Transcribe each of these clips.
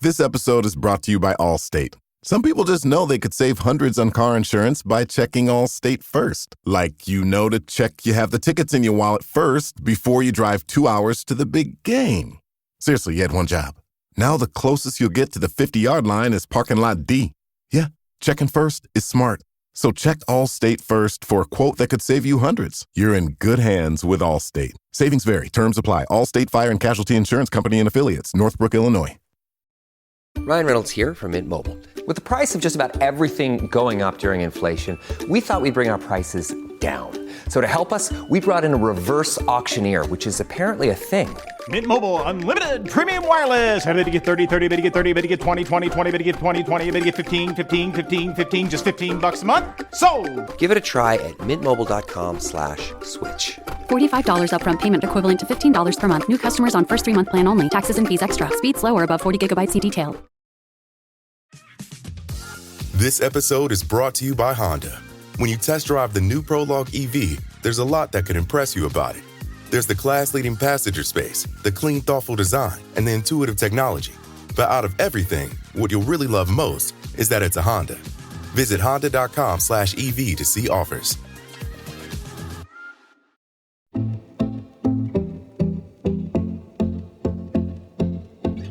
This episode is brought to you by Allstate. Some people just know they could save hundreds on car insurance by checking Allstate first. Like, to check you have the tickets in your wallet first before you drive 2 hours to the big game. Seriously, you had one job. Now the closest you'll get to the 50-yard line is parking lot D. Yeah, checking first is smart. So check Allstate first for a quote that could save you hundreds. You're in good hands with Allstate. Savings vary. Terms apply. Allstate Fire and Casualty Insurance Company and Affiliates. Northbrook, Illinois. Ryan Reynolds here from Mint Mobile. With the price of just about everything going up during inflation, we thought we'd bring our prices down. So to help us, we brought in a reverse auctioneer, which is apparently a thing. Mint Mobile Unlimited Premium Wireless. How to get 30, 30, bit to get 30, bit to get 20, 20, 20, bit to get 20, 20, bit to get 15, 15, 15, 15, just $15 a month? Sold! Give it a try at mintmobile.com/switch. $45 upfront payment equivalent to $15 per month. New customers on first 3-month plan only. Taxes and fees extra. Speed slower above 40 gigabytes. See detail. This episode is brought to you by Honda. When you test drive the new Prologue EV, there's a lot that could impress you about it. There's the class-leading passenger space, the clean, thoughtful design, and the intuitive technology. But out of everything, what you'll really love most is that it's a Honda. Visit honda.com/EV to see offers.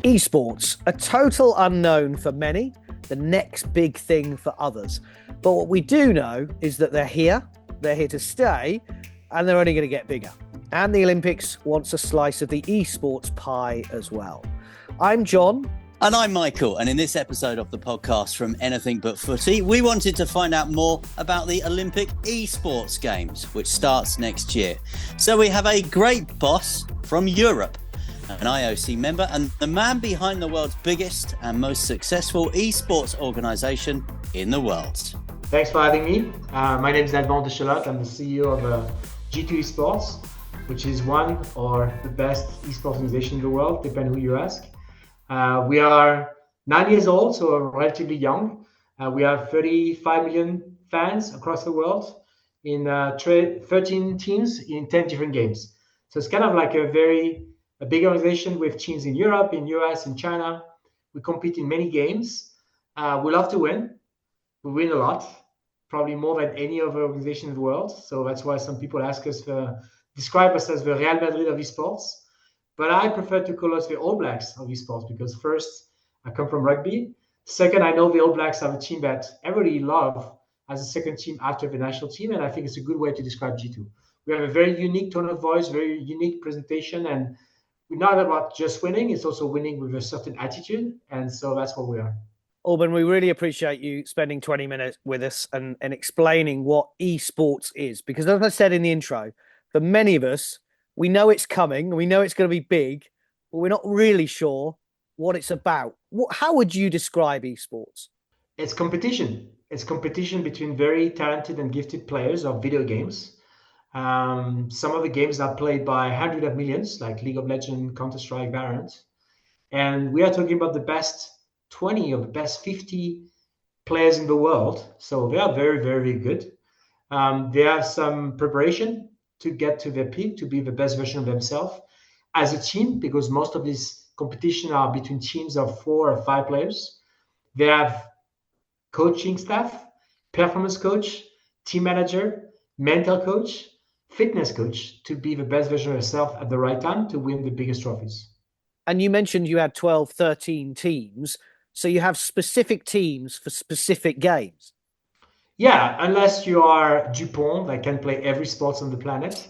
Esports, a total unknown for many, the next big thing for others. But what we do know is that they're here to stay, and they're only going to get bigger. And the Olympics wants a slice of the esports pie as well. I'm John. And I'm Michael, and in this episode of the podcast from Anything But Footy, we wanted to find out more about the Olympic Esports Games, which starts next year. So we have a great boss from Europe, an IOC member, and the man behind the world's biggest and most successful esports organisation in the world. Thanks for having me. My name is Alban Dechelotte. I'm the CEO of G2 Esports, which is one or the best esports organization in the world, depending who you ask. We are 9 years old, so we're relatively young. We have 35 million fans across the world in 13 teams in 10 different games. So it's kind of like a big organization with teams in Europe, in US, in China. We compete in many games. We love to win. We win a lot, probably more than any other organization in the world. So that's why some people describe us as the Real Madrid of esports. But I prefer to call us the All Blacks of esports because first, I come from rugby. Second, I know the All Blacks are a team that everybody loves as a second team after the national team. And I think it's a good way to describe G2. We have a very unique tone of voice, very unique presentation. And we're not about just winning. It's also winning with a certain attitude. And so that's what we are. Alban, we really appreciate you spending 20 minutes with us and explaining what esports is. Because as I said in the intro, for many of us, we know it's coming, we know it's going to be big, but we're not really sure what it's about. How would you describe esports? It's competition. It's competition between very talented and gifted players of video games. Some of the games are played by hundreds of millions, like League of Legends, Counter-Strike, Valorant. And we are talking about the best 20 or the best 50 players in the world. So they are very, very good. They have some preparation to get to their peak, to be the best version of themselves as a team, because most of these competition are between teams of 4 or 5 players. They have coaching staff, performance coach, team manager, mental coach, fitness coach to be the best version of yourself at the right time to win the biggest trophies. And you mentioned you had 12, 13 teams. So you have specific teams for specific games. Yeah, unless you are Dupont that can play every sport on the planet.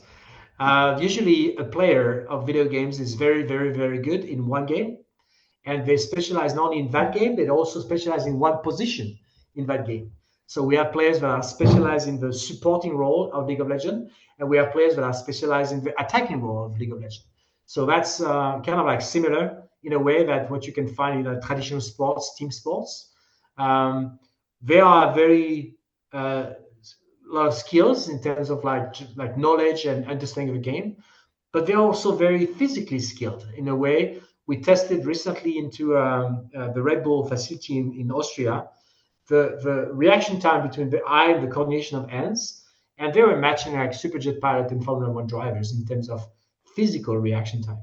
Usually a player of video games is very, very, very good in one game. And they specialize not only in that game, they also specialize in one position in that game. So we have players that are specialized in the supporting role of League of Legends, and we have players that are specialized in the attacking role of League of Legends. So that's kind of like similar in a way that what you can find in traditional sports, team sports. They are very lot of skills in terms of like knowledge and understanding of the game, but they're also very physically skilled in a way. We tested recently into the Red Bull facility in Austria, the reaction time between the eye and the coordination of hands, and they were matching like superjet pilot and Formula One drivers in terms of physical reaction time.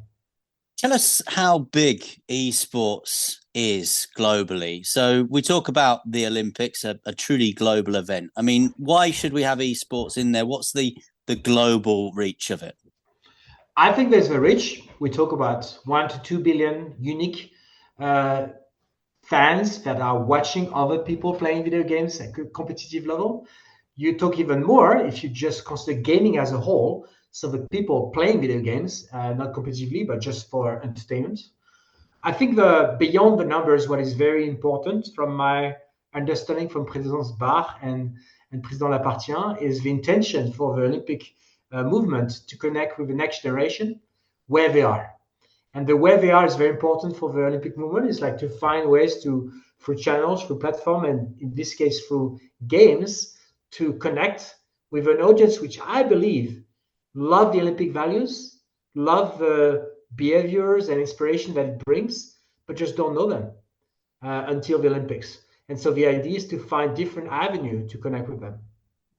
Tell us how big esports is globally. So we talk about the Olympics, a truly global event. I mean, why should we have esports in there? What's the global reach of it? I think there's a reach. We talk about 1 to 2 billion unique fans that are watching other people playing video games at a competitive level. You talk even more if you just consider gaming as a whole. So the people playing video games, not competitively, but just for entertainment. I think beyond the numbers, what is very important from my understanding from President Bach and President Lapartien is the intention for the Olympic movement to connect with the next generation where they are. And the where they are is very important for the Olympic movement. It's like to find ways through channels, through platform, and in this case, through games, to connect with an audience which I believe love the Olympic values, love the behaviors and inspiration that it brings, but just don't know them until the Olympics. And so the idea is to find different avenues to connect with them.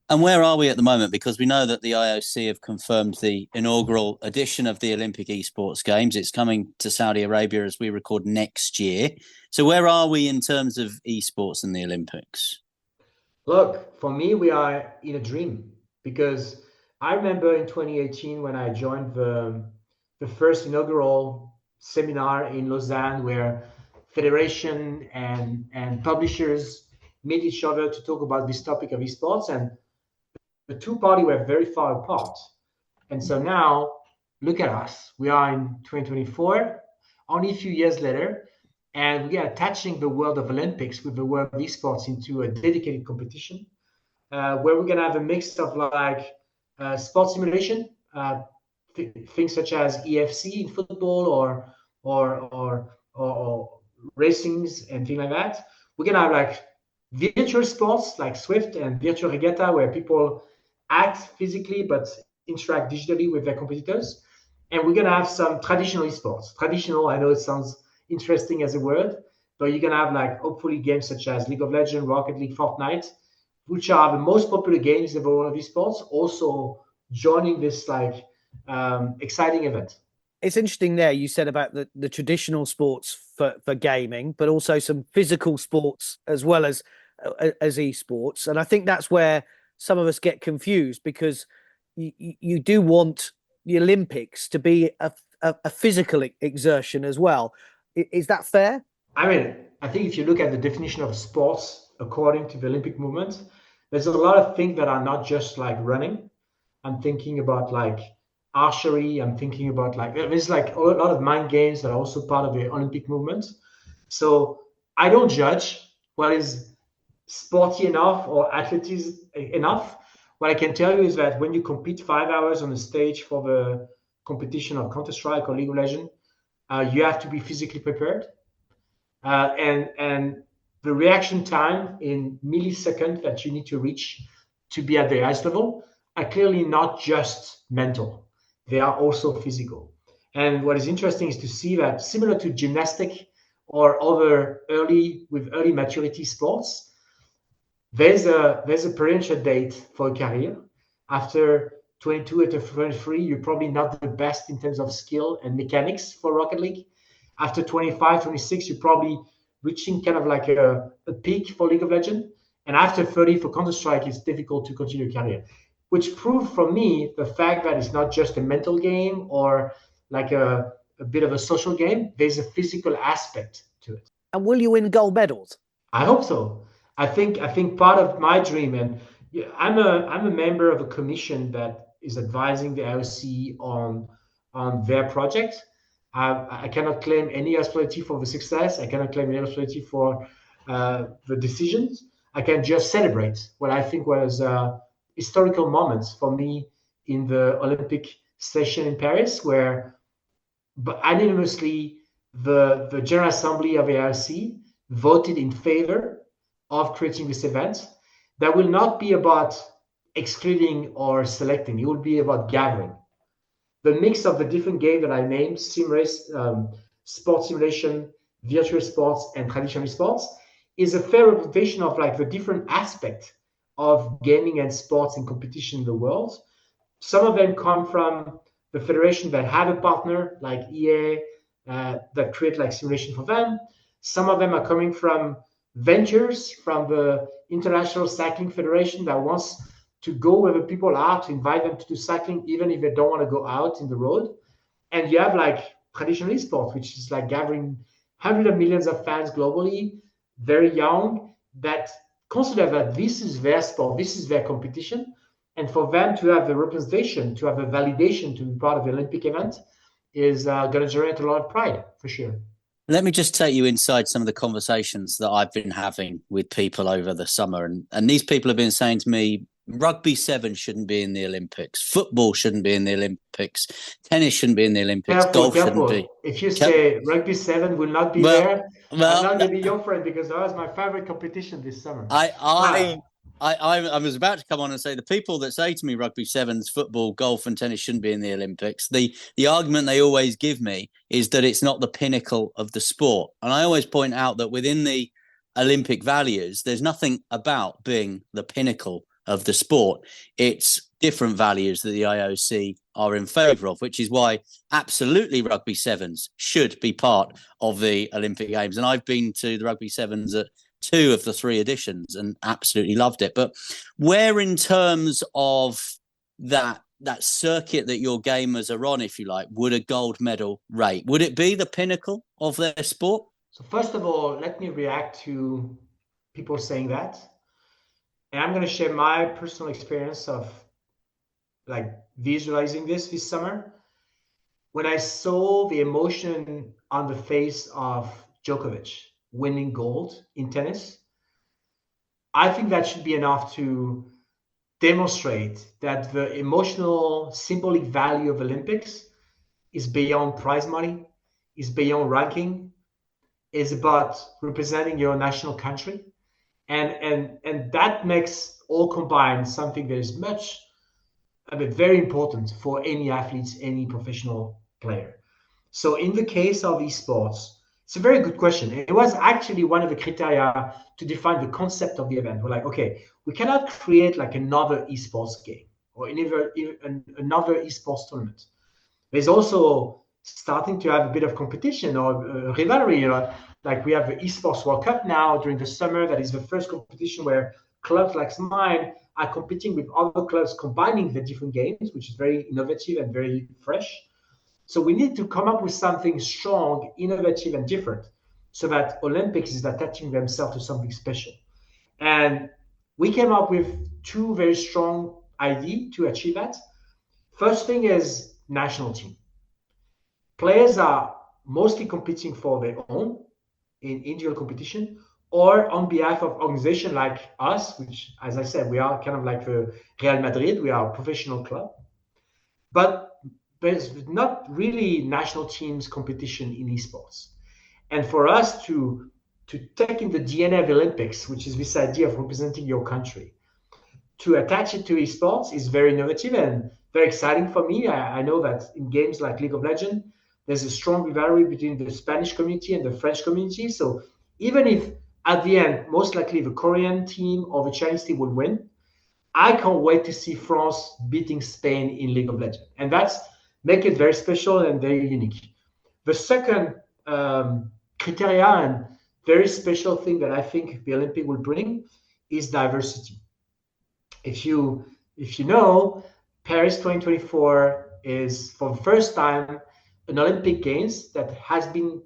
And where are we at the moment? Because we know that the IOC have confirmed the inaugural edition of the Olympic Esports Games. It's coming to Saudi Arabia as we record next year. So where are we in terms of esports and the Olympics? Look, for me, we are in a dream, because I remember in 2018 when I joined the first inaugural seminar in Lausanne, where federation and publishers meet each other to talk about this topic of esports, and the two parties were very far apart. And so now, look at us. We are in 2024, only a few years later, and we are attaching the world of Olympics with the world of esports into a dedicated competition, where we're going to have a mix of like sports simulation, things such as EFC in football or racings and things like that. We're going to have like virtual sports like Swift and virtual regatta, where people act physically but interact digitally with their competitors. And we're going to have some traditional esports. Traditional, I know it sounds interesting as a word, but you're going to have like hopefully games such as League of Legends, Rocket League, Fortnite, which are the most popular games in the world of esports, also joining this like exciting event. It's interesting there you said about the traditional sports for gaming, but also some physical sports as well as esports. And I think that's where some of us get confused, because you do want the Olympics to be a physical exertion as well. Is that fair? I mean, I think if you look at the definition of sports according to the Olympic movement, there's a lot of things that are not just like running. I'm thinking about like archery. I'm thinking about like, there's like a lot of mind games that are also part of the Olympic movement. So I don't judge what is sporty enough or athletic enough. What I can tell you is that when you compete 5 hours on the stage for the competition of Counter-Strike or League of Legends, you have to be physically prepared. And the reaction time in milliseconds that you need to reach to be at the highest level are clearly not just mental. They are also physical. And what is interesting is to see that similar to gymnastic or other early maturity sports, there's a potential date for a career. After 22, after 23, you're probably not the best in terms of skill and mechanics for Rocket League. After 25, 26, you're probably reaching kind of like a peak for League of Legends. And after 30 for Counter-Strike, it's difficult to continue your career, which proved for me the fact that it's not just a mental game or like a bit of a social game. There's a physical aspect to it. And will you win gold medals? I hope so. I think part of my dream, and I'm a member of a commission that is advising the IOC on their project. I cannot claim any responsibility for the success. I cannot claim any responsibility for the decisions. I can just celebrate what I think was historical moments for me in the Olympic session in Paris, where unanimously the General Assembly of the IOC voted in favor of creating this event. That will not be about excluding or selecting. It will be about gathering. The mix of the different games that I named, sim race, sports simulation, virtual sports, and traditional sports, is a fair representation of like the different aspects of gaming and sports and competition in the world. Some of them come from the federation that have a partner like EA that create like simulation for them. Some of them are coming from ventures from the International Cycling Federation that wants to go where the people are, to invite them to do cycling, even if they don't want to go out in the road. And you have like traditional esports, which is like gathering hundreds of millions of fans globally, very young, that consider that this is their sport, this is their competition. And for them to have the representation, to have the validation to be part of the Olympic event is going to generate a lot of pride, for sure. Let me just take you inside some of the conversations that I've been having with people over the summer. And these people have been saying to me, rugby 7 shouldn't be in the Olympics. Football shouldn't be in the Olympics. Tennis shouldn't be in the Olympics. Golf shouldn't be. If you say rugby 7 will not be there, I'm not going to be your friend, because that was my favorite competition this summer. I was about to come on and say the people that say to me rugby 7s, football, golf and tennis shouldn't be in the Olympics, the argument they always give me is that it's not the pinnacle of the sport. And I always point out that within the Olympic values, there's nothing about being the pinnacle of the sport. It's different values that the IOC are in favour of, which is why absolutely rugby 7s should be part of the Olympic Games. And I've been to the rugby 7s at 2 of the 3 editions and absolutely loved it. But where in terms of that circuit that your gamers are on, if you like, would a gold medal rate? Would it be the pinnacle of their sport? So first of all, let me react to people saying that. And I'm going to share my personal experience of like visualizing this summer. When I saw the emotion on the face of Djokovic winning gold in tennis, I think that should be enough to demonstrate that the emotional symbolic value of Olympics is beyond prize money, is beyond ranking, is about representing your national country. And that makes all combined something that is very important for any athletes, any professional player. So in the case of esports, it's a very good question. It was actually one of the criteria to define the concept of the event. We're like, okay, we cannot create like another esports game or another esports tournament. There's also starting to have a bit of competition or rivalry. Like we have the Esports World Cup now during the summer. That is the first competition where clubs like mine are competing with other clubs, combining the different games, which is very innovative and very fresh. So we need to come up with something strong, innovative, and different so that Olympics is attaching themselves to something special. And we came up with 2 very strong ideas to achieve that. First thing is national team. Players are mostly competing for their own in individual competition or on behalf of organizations like us, which, as I said, we are kind of like the Real Madrid. We are a professional club. But there's not really national teams competition in esports. And for us to take in the DNA of the Olympics, which is this idea of representing your country, to attach it to esports is very innovative and very exciting for me. I know that in games like League of Legends, there's a strong rivalry between the Spanish community and the French community. So even if at the end, most likely the Korean team or the Chinese team will win, I can't wait to see France beating Spain in League of Legends. And that's make it very special and very unique. The second criteria and very special thing that I think the Olympic will bring is diversity. If you know, Paris 2024 is for the first time an Olympic Games that has been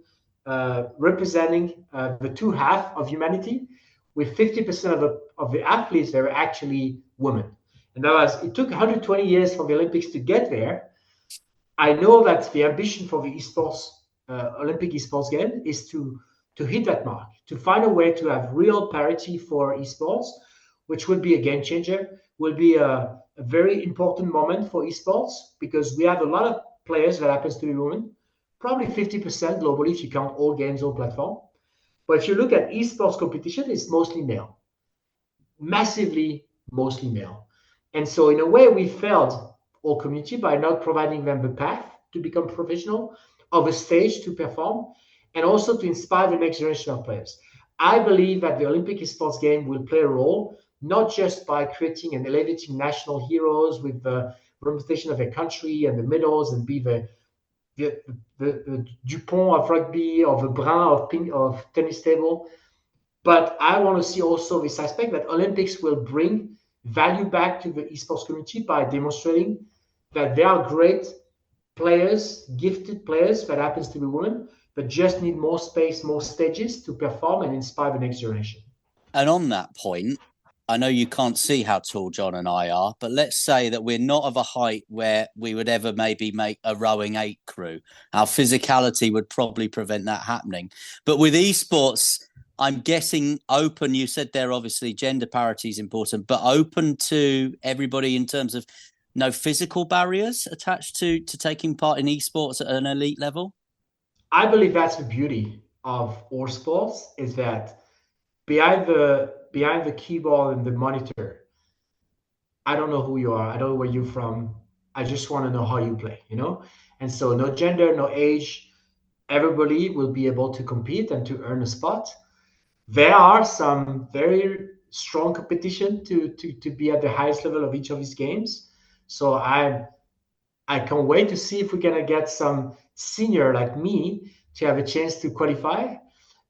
representing the 2 halves of humanity, with 50% of the athletes that are actually women. And it took 120 years for the Olympics to get there. I know that the ambition for the esports Olympic esports game is to hit that mark, to find a way to have real parity for esports, which will be a game changer, will be a very important moment for esports, because we have a lot of players that happens to be women, probably 50% globally if you count all games, all platform. But if you look at esports competition, it's mostly male, massively mostly male. And so in a way, we failed our community by not providing them the path to become professional, of a stage to perform, and also to inspire the next generation of players. I believe that the Olympic esports game will play a role, not just by creating and elevating national heroes with the representation of their country and the medals and be the the Dupont of rugby, or the Brun of tennis table. But I want to see also this aspect that Olympics will bring value back to the esports community by demonstrating that there are great players, gifted players that happens to be women, but just need more space, more stages to perform and inspire the next generation. And on that point, I know you can't see how tall John and I are, but let's say that we're not of a height where we would ever maybe make a rowing 8 crew. Our physicality would probably prevent that happening. But with esports, I'm guessing open, you said there obviously gender parity is important, but open to everybody in terms of no physical barriers attached to taking part in esports at an elite level? I believe that's the beauty of all sports, is that behind the keyboard and the monitor, I don't know who you are, I don't know where you're from, I just want to know how you play, And so no gender, no age, everybody will be able to compete and to earn a spot. There are some very strong competition to be at the highest level of each of these games. So I can't wait to see if we're gonna get some senior like me to have a chance to qualify.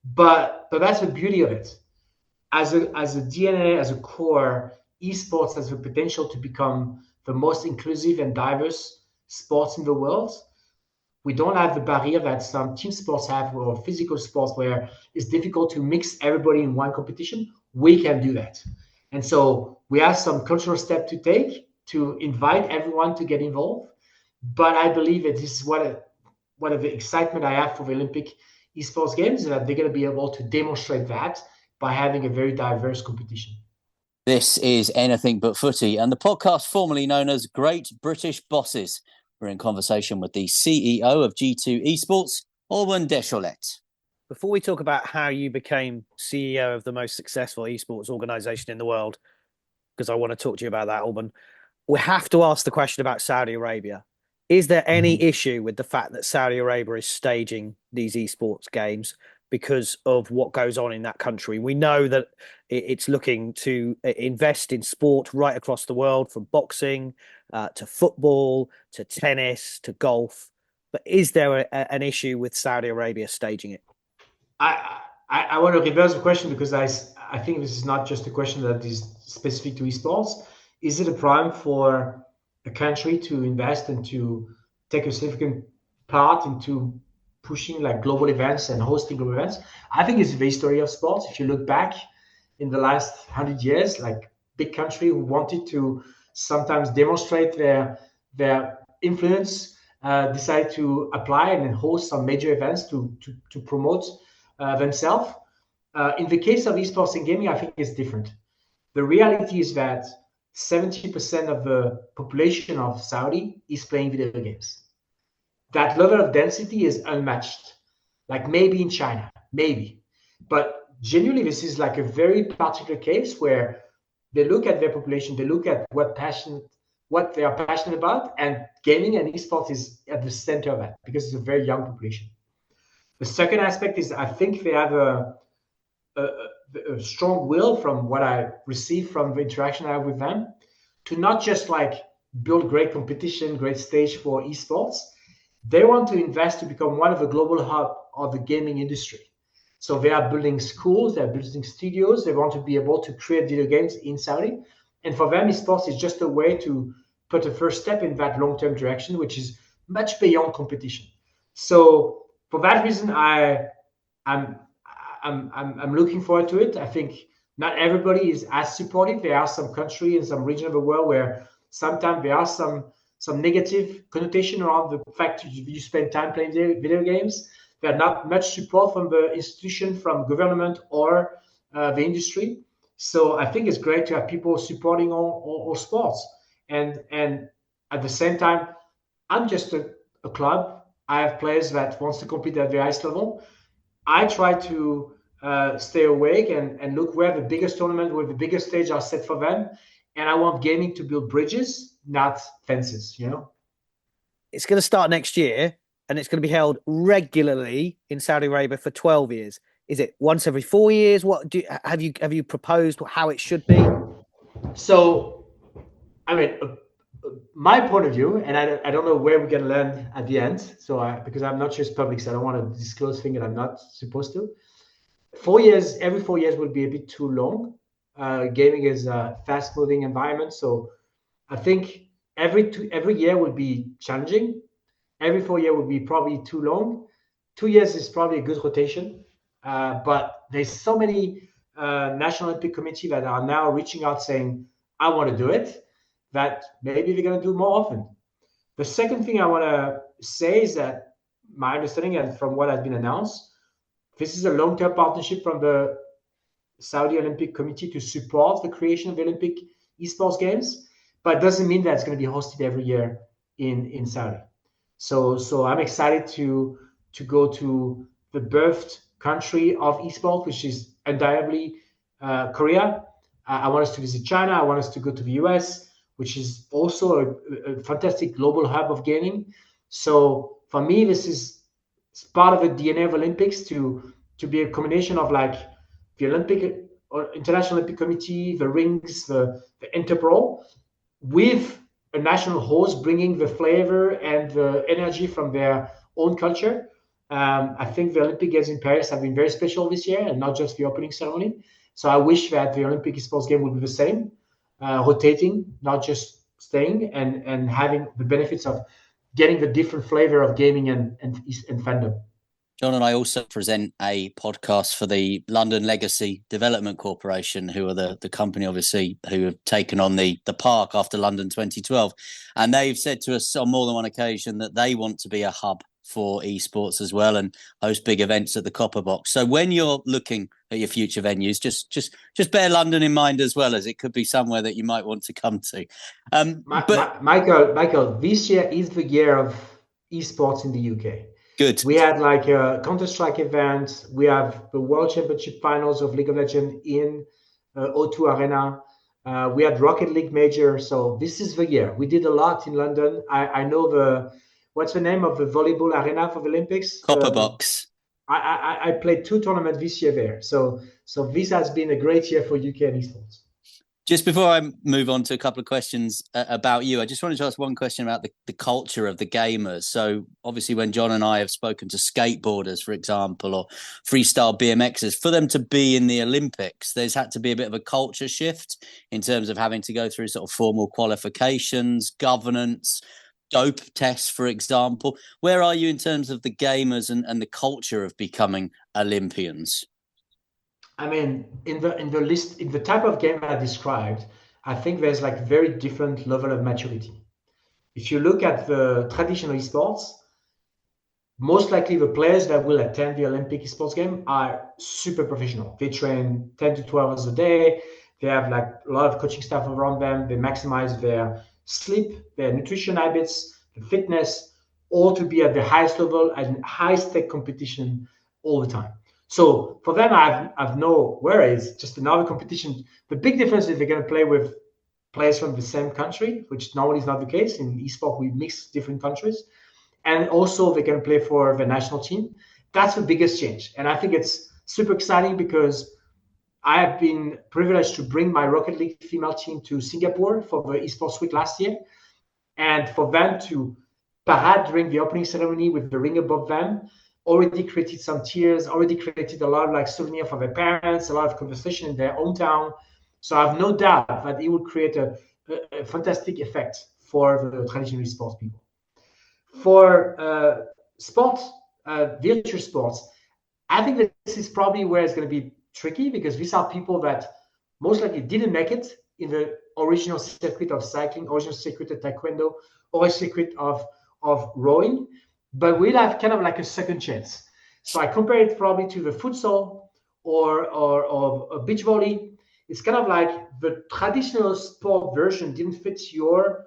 But that's the beauty of it. As a DNA, as a core, esports has the potential to become the most inclusive and diverse sports in the world. We don't have the barrier that some team sports have, or physical sports, where it's difficult to mix everybody in one competition. We can do that. And so we have some cultural step to take to invite everyone to get involved. But I believe that this is one of the excitement I have for the Olympic esports games, that they're going to be able to demonstrate that by having a very diverse competition. This is Anything But Footy, and the podcast formerly known as Great British Bosses. We're in conversation with the CEO of G2 Esports, Alban Dechelotte. Before we talk about how you became CEO of the most successful esports organization in the world, because I want to talk to you about that, Alban, we have to ask the question about Saudi Arabia. Is there any issue with the fact that Saudi Arabia is staging these esports games because of what goes on in that country? We know that it's looking to invest in sport right across the world, from boxing to football, to tennis, to golf. But is there an issue with Saudi Arabia staging it? I want to reverse the question, because I think this is not just a question that is specific to esports. Is it a problem for a country to invest and to take a significant part into pushing like global events and hosting global events? I think it's the history of sports. If you look back in the last 100 years, like big country who wanted to sometimes demonstrate their influence, decide to apply and then host some major events to promote themselves. In the case of esports and gaming, I think it's different. The reality is that 70% of the population of Saudi is playing video games. That level of density is unmatched. Like maybe in China, maybe. But genuinely, this is like a very particular case where they look at their population, they look at what they are passionate about, and gaming and esports is at the center of that, because it's a very young population. The second aspect is, I think they have a strong will, from what I receive from the interaction I have with them, to not just like build great competition, great stage for esports. They want to invest to become one of the global hub of the gaming industry. So they are building schools, they're building studios, they want to be able to create video games in Saudi. And for them, esports is just a way to put a first step in that long-term direction, which is much beyond competition. So for that reason, I'm looking forward to it. I think not everybody is as supportive. There are some countries and some region of the world where sometimes there are some negative connotation around the fact that you spend time playing video games. There's not much support from the institution, from government, or the industry. So I think it's great to have people supporting all sports. And at the same time, I'm just a club. I have players that wants to compete at the highest level. I try to stay awake and look where the biggest tournament, where the biggest stage are set for them. And I want gaming to build bridges, not fences, It's going to start next year, and it's going to be held regularly in Saudi Arabia for 12 years. Is it once every 4 years? What have you proposed how it should be? So, I mean, my point of view, and I don't know where we're going to land at the end. So because I'm not just public, so I don't want to disclose things that I'm not supposed to. 4 years, every 4 years will be a bit too long. Gaming is a fast-moving environment, so I think every year will be challenging. Every 4 year will be probably too long. 2 years is probably a good rotation, but there's so many National Olympic Committee that are now reaching out saying, "I want to do it," that maybe we're going to do more often. The second thing I want to say is that my understanding and from what has been announced, this is a long-term partnership from the Saudi Olympic Committee to support the creation of the Olympic Esports Games, but it doesn't mean that it's going to be hosted every year in Saudi. So I'm excited to go to the birthed country of esports, which is undeniably Korea. I want us to visit China. I want us to go to the US, which is also a fantastic global hub of gaming. So for me, this is part of the DNA of Olympics to be a combination of like the Olympic or International Olympic Committee, the rings, the Interpro, with a national host bringing the flavor and the energy from their own culture. I think the Olympic Games in Paris have been very special this year, and not just the opening ceremony. So I wish that the Olympic Esports Game would be the same, rotating, not just staying, and having the benefits of getting the different flavor of gaming and fandom. John and I also present a podcast for the London Legacy Development Corporation, who are the company, obviously, who have taken on the park after London 2012. And they've said to us on more than one occasion that they want to be a hub for esports as well and host big events at the Copper Box. So when you're looking at your future venues, just bear London in mind as well, as it could be somewhere that you might want to come to. Michael, this year is the year of esports in the UK. Good. We had like a Counter-Strike event. We have the World Championship Finals of League of Legends in O2 Arena. We had Rocket League Major. So this is the year. We did a lot in London. I know what's the name of the volleyball arena for the Olympics? Copper Box. I played 2 tournaments this year there. So this has been a great year for UK and esports. Just before I move on to a couple of questions about you, I just wanted to ask one question about the culture of the gamers. So obviously when John and I have spoken to skateboarders, for example, or freestyle BMXers, for them to be in the Olympics, there's had to be a bit of a culture shift in terms of having to go through sort of formal qualifications, governance, dope tests, for example. Where are you in terms of the gamers and the culture of becoming Olympians? I mean, in the type of game I described, I think there's like very different level of maturity. If you look at the traditional esports, most likely the players that will attend the Olympic esports game are super professional. They train 10 to 12 hours a day. They have like a lot of coaching staff around them. They maximize their sleep, their nutrition habits, the fitness, all to be at the highest level and highest tech competition all the time. So for them, I've no worries, just another competition. The big difference is they're going to play with players from the same country, which normally is not the case. In esports, we mix different countries. And also they can play for the national team. That's the biggest change. And I think it's super exciting because I have been privileged to bring my Rocket League female team to Singapore for the Esports Week last year. And for them to parade during the opening ceremony with the ring above them, already created some tears, already created a lot of like souvenir for their parents, a lot of conversation in their hometown. So I have no doubt that it would create a fantastic effect for the traditional sports people. For sports, virtual sports, I think that this is probably where it's going to be tricky because these are people that most likely didn't make it in the original circuit of cycling, original circuit of taekwondo, or a circuit of rowing, but we'll have kind of like a second chance. So I compare it probably to the futsal or beach volley. It's kind of like the traditional sport version didn't fit your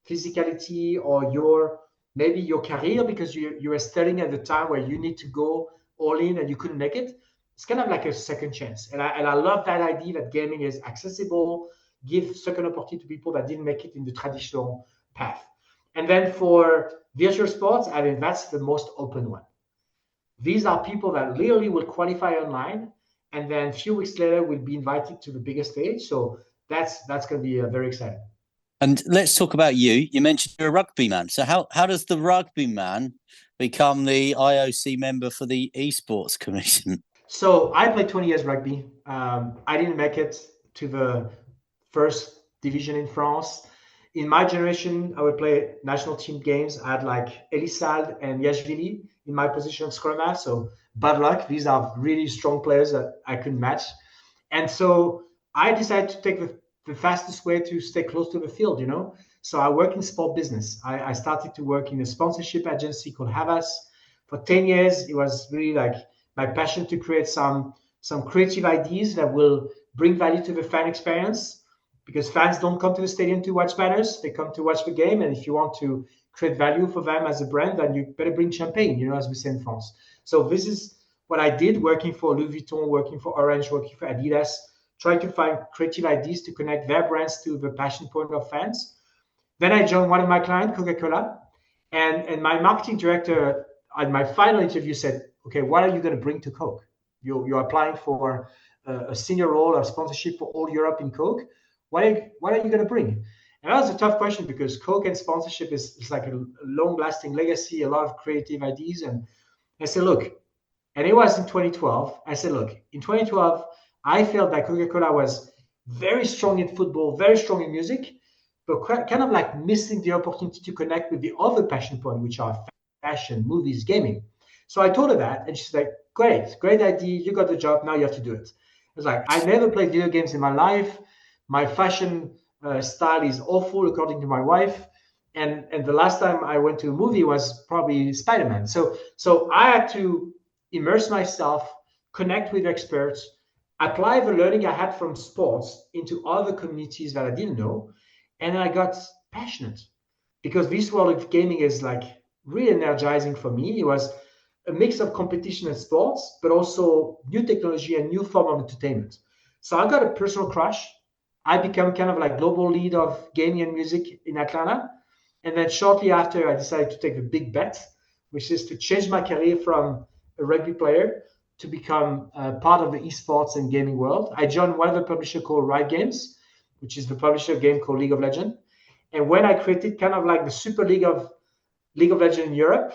physicality or maybe your career because you were studying at the time where you need to go all in and you couldn't make it. It's kind of like a second chance. And I love that idea that gaming is accessible, give second opportunity to people that didn't make it in the traditional path. And then for virtual sports, I think that's the most open one. These are people that literally will qualify online and then a few weeks later will be invited to the biggest stage. So that's going to be very exciting. And let's talk about you. You mentioned you're a rugby man. So how does the rugby man become the IOC member for the Esports Commission? So I played 20 years rugby. I didn't make it to the first division in France. In my generation, I would play national team games. I had like Elisald and Yashvili in my position of scrum half. So bad luck. These are really strong players that I couldn't match. And so I decided to take the fastest way to stay close to the field, So I work in sport business. I started to work in a sponsorship agency called Havas. For 10 years, it was really like my passion to create some creative ideas that will bring value to the fan experience, because fans don't come to the stadium to watch banners, they come to watch the game. And if you want to create value for them as a brand, then you better bring champagne, as we say in France. So this is what I did, working for Louis Vuitton, working for Orange, working for Adidas, trying to find creative ideas to connect their brands to the passion point of fans. Then I joined one of my clients, Coca-Cola, and my marketing director at my final interview said, okay, what are you going to bring to Coke? You're applying for a senior role of sponsorship for all Europe in Coke. What are you going to bring? And that was a tough question, because Coke and sponsorship is like a long-lasting legacy, a lot of creative ideas. And I said, look, and it was in 2012. I said, look, in 2012, I felt that Coca-Cola was very strong in football, very strong in music, but kind of like missing the opportunity to connect with the other passion points, which are fashion, movies, gaming. So I told her that, and she's like, great idea. You got the job. Now you have to do it. I was like, I never played video games in my life. My fashion style is awful, according to my wife. And the last time I went to a movie was probably Spider-Man. So I had to immerse myself, connect with experts, apply the learning I had from sports into other communities that I didn't know. And I got passionate, because this world of gaming is like really energizing for me. It was a mix of competition and sports, but also new technology and new form of entertainment. So I got a personal crush. I became kind of like global lead of gaming and music in Atlanta. And then shortly after, I decided to take the big bet, which is to change my career from a rugby player to become part of the esports and gaming world. I joined one of the publishers called Riot Games, which is the publisher of a game called League of Legends. And when I created kind of like the Super League of Legends in Europe,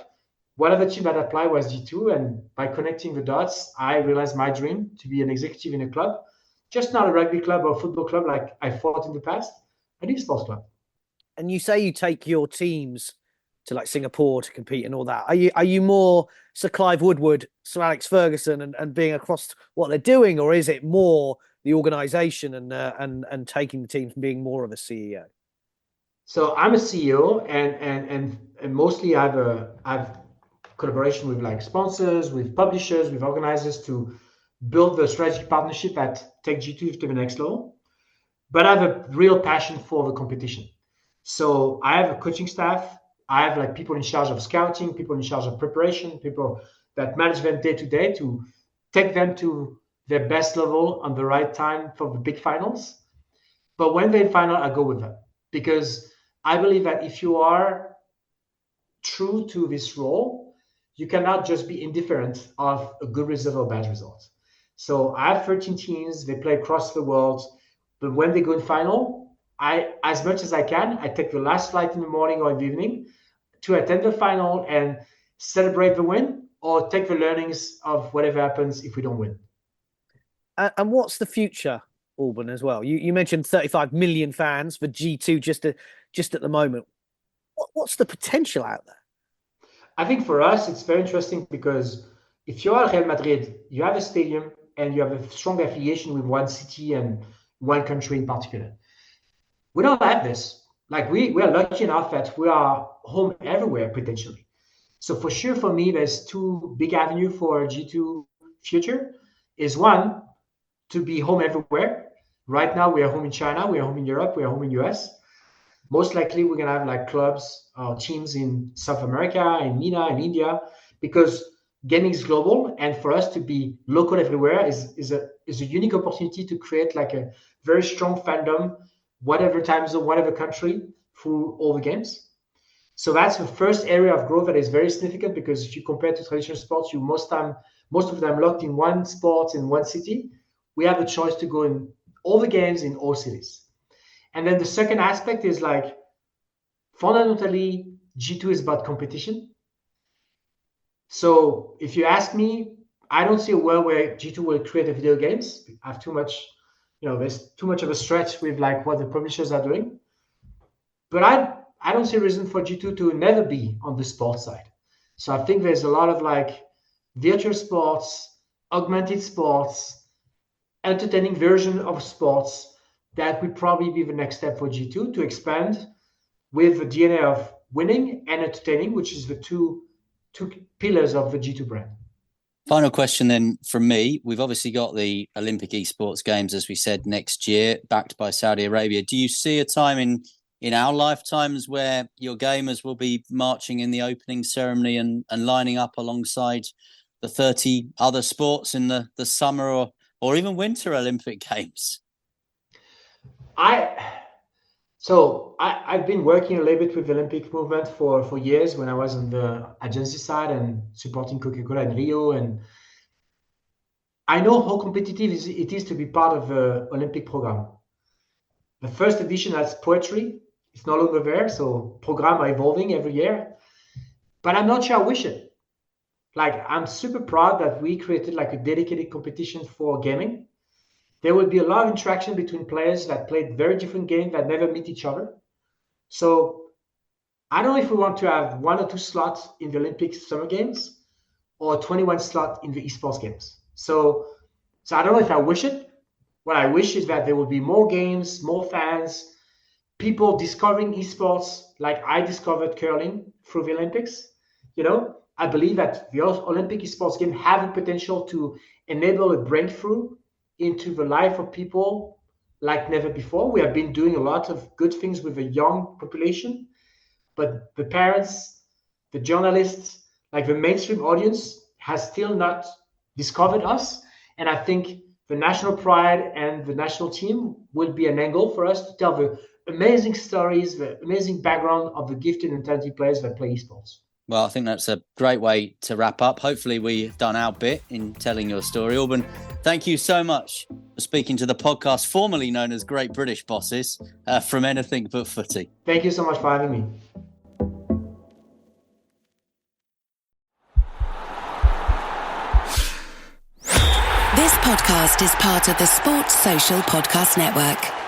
one of the teams that applied was G2. And by connecting the dots, I realized my dream to be an executive in a club, just not a rugby club or football club like I fought in the past, an esports club. And you say you take your teams to like Singapore to compete and all that. Are you more Sir Clive Woodward, Sir Alex Ferguson, and being across what they're doing, or is it more the organisation and taking the teams and being more of a CEO? So I'm a CEO, and mostly I have collaboration with like sponsors, with publishers, with organizers to build the strategic partnership that take G2 to the next level. But I have a real passion for the competition. So I have a coaching staff. I have like people in charge of scouting, people in charge of preparation, people that manage them day to day to take them to their best level on the right time for the big finals. But when they're in final, I go with them, because I believe that if you are true to this role, you cannot just be indifferent of a good result or bad result. So I have 13 teams, they play across the world, but when they go in final, as much as I can, I take the last flight in the morning or in the evening to attend the final and celebrate the win, or take the learnings of whatever happens if we don't win. And what's the future, Alban, as well? You mentioned 35 million fans for G2 just at the moment. What's the potential out there? I think for us, it's very interesting, because if you're Real Madrid, you have a stadium and you have a strong affiliation with one city and one country in particular. We don't have this. Like we are lucky enough that we are home everywhere potentially. So for sure, for me, there's two big avenues for G2 future. Is one, to be home everywhere. Right now, we are home in China, we are home in Europe, we are home in US. Most likely, we're gonna have like clubs or teams in South America, in MENA, in India, because gaming is global, and for us to be local everywhere is a unique opportunity to create like a very strong fandom, whatever time zone, whatever country, through all the games. So that's the first area of growth that is very significant, because if you compare to traditional sports, you most of them locked in one sport in one city. We have the choice to go in all the games in all cities. And then the second aspect is like, fundamentally, G2 is about competition. So if you ask me, I don't see a world where G2 will create a video games. I have too much, there's too much of a stretch with like what the publishers are doing. But I don't see a reason for G2 to never be on the sports side. So I think there's a lot of like virtual sports, augmented sports, entertaining version of sports that would probably be the next step for G2 to expand with the DNA of winning and entertaining, which is the two pillars of the G2 brand. Final question then from me. We've obviously got the Olympic Esports Games, as we said, next year, backed by Saudi Arabia. Do you see a time in our lifetimes where your gamers will be marching in the opening ceremony and lining up alongside the 30 other sports in the summer or even winter Olympic Games? I've been working a little bit with the Olympic movement for years when I was on the agency side and supporting Coca-Cola in Rio. And I know how competitive it is to be part of the Olympic program. The first edition has poetry. It's no longer there, so programs are evolving every year. But I'm not sure I wish it. Like, I'm super proud that we created like a dedicated competition for gaming. There will be a lot of interaction between players that played very different games that never meet each other. So I don't know if we want to have 1 or 2 slots in the Olympic Summer Games or 21 slots in the Esports Games. So I don't know if I wish it. What I wish is that there will be more games, more fans, people discovering esports like I discovered curling through the Olympics. I believe that the Olympic Esports Games have the potential to enable a breakthrough into the life of people like never before. We have been doing a lot of good things with a young population, but the parents, the journalists, like the mainstream audience has still not discovered us. And I think the national pride and the national team will be an angle for us to tell the amazing stories, the amazing background of the gifted and talented players that play esports. Well, I think that's a great way to wrap up. Hopefully we've done our bit in telling your story. Alban, thank you so much for speaking to the podcast formerly known as Great British Bosses from Anything But Footy. Thank you so much for having me. This podcast is part of the Sports Social Podcast Network.